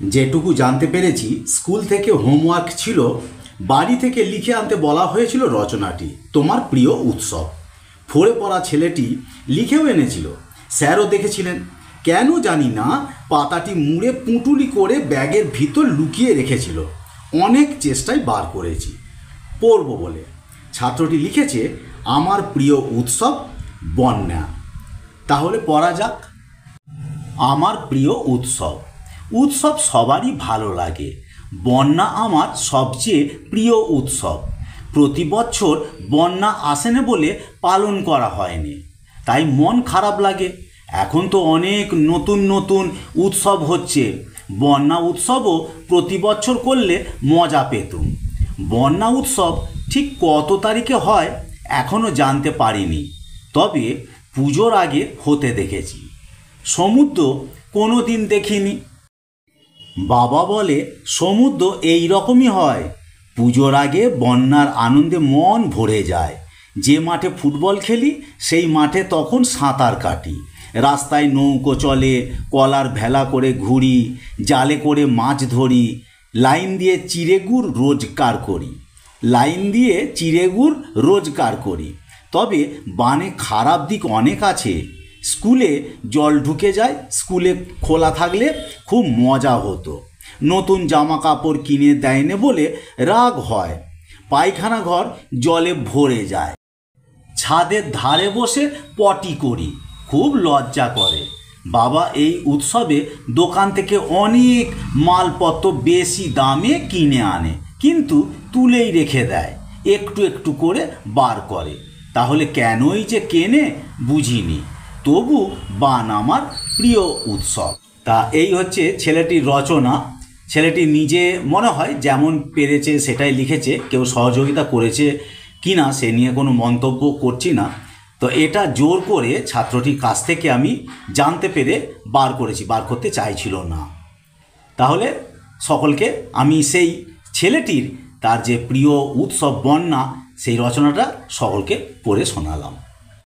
যেটুকু জানতে পেরেছি, স্কুল থেকে হোমওয়ার্ক ছিল, বাড়ি থেকে লিখে আনতে বলা হয়েছিল রচনাটি তোমার প্রিয় উৎসব। পড়ে পড়া ছেলেটি লিখেও এনেছিল, স্যারও দেখেছিলেন। কেন জানি না পাতাটি মুড়ে পুঁটুলি করে ব্যাগের ভিতর লুকিয়ে রেখেছিল। অনেক চেষ্টায় বার করেছি পড়ব বলে। ছাত্রটি লিখেছে আমার প্রিয় উৎসব বন্যা। তাহলে পড়া যাক। আমার প্রিয় উৎসব। উৎসব সবারই ভালো লাগে, বন্যা আমার সবচেয়ে প্রিয় উৎসব। প্রতি বছর বন্যা আসে না বলে পালন করা হয়নি, তাই মন খারাপ লাগে। এখন তো অনেক নতুন নতুন উৎসব হচ্ছে, বন্যা উৎসবও প্রতি বছর করলে মজা পেতুম। বন্যা উৎসব ঠিক কত তারিখে হয় এখনও জানতে পারিনি, তবে পুজোর আগে হতে দেখেছি। সমুদ্র কোনো দিন দেখিনি। বাবা বলে সমুদ্র এই রকমই হয়, পুজোর আগে বন্যার আনন্দে মন ভরে যায়। যে মাঠে ফুটবল খেলি সেই মাঠে তখন সাঁতার কাটি, রাস্তায় নৌকো চলে, কলার ভেলা করে ঘুরি, জালে করে মাছ ধরি, লাইন দিয়ে চিড়েগুড় রোজগার করি। তবে বানে খারাপ দিক অনেক আছে। স্কুলে জল ঢুকে যায়, স্কুলে খোলা থাকলে খুব মজা হতো। নতুন জামা কাপড় কিনে দেয়নি বলে রাগ হয়। পায়খানা ঘর জলে ভরে যায়। ছাদের ধারে বসে পটি করি, খুব লজ্জা করে। বাবা এই উৎসবে দোকান থেকে অনেক মালপত্র বেশি দামে কিনে আনে, কিন্তু তুলেই রেখে দেয়, একটু একটু করে বার করে। তাহলে কেনই যে কেনে বুঝিনি, তবু বান আমার প্রিয় উৎসব। তা এই হচ্ছে ছেলেটির রচনা। ছেলেটি নিজে মনে হয় যেমন পেরেছে সেটাই লিখেছে, কেউ সহযোগিতা করেছে কিনা সে নিয়ে কোনো মন্তব্য করছি না। তো এটা জোর করে ছাত্রটির কাছ থেকে আমি জানতে পেরে বার করেছি, বার করতে চাইছিল না। তাহলে সকলকে আমি সেই ছেলেটির তার যে প্রিয় উৎসব বন্যা সেই রচনাটা সকলকে পড়ে শোনালাম।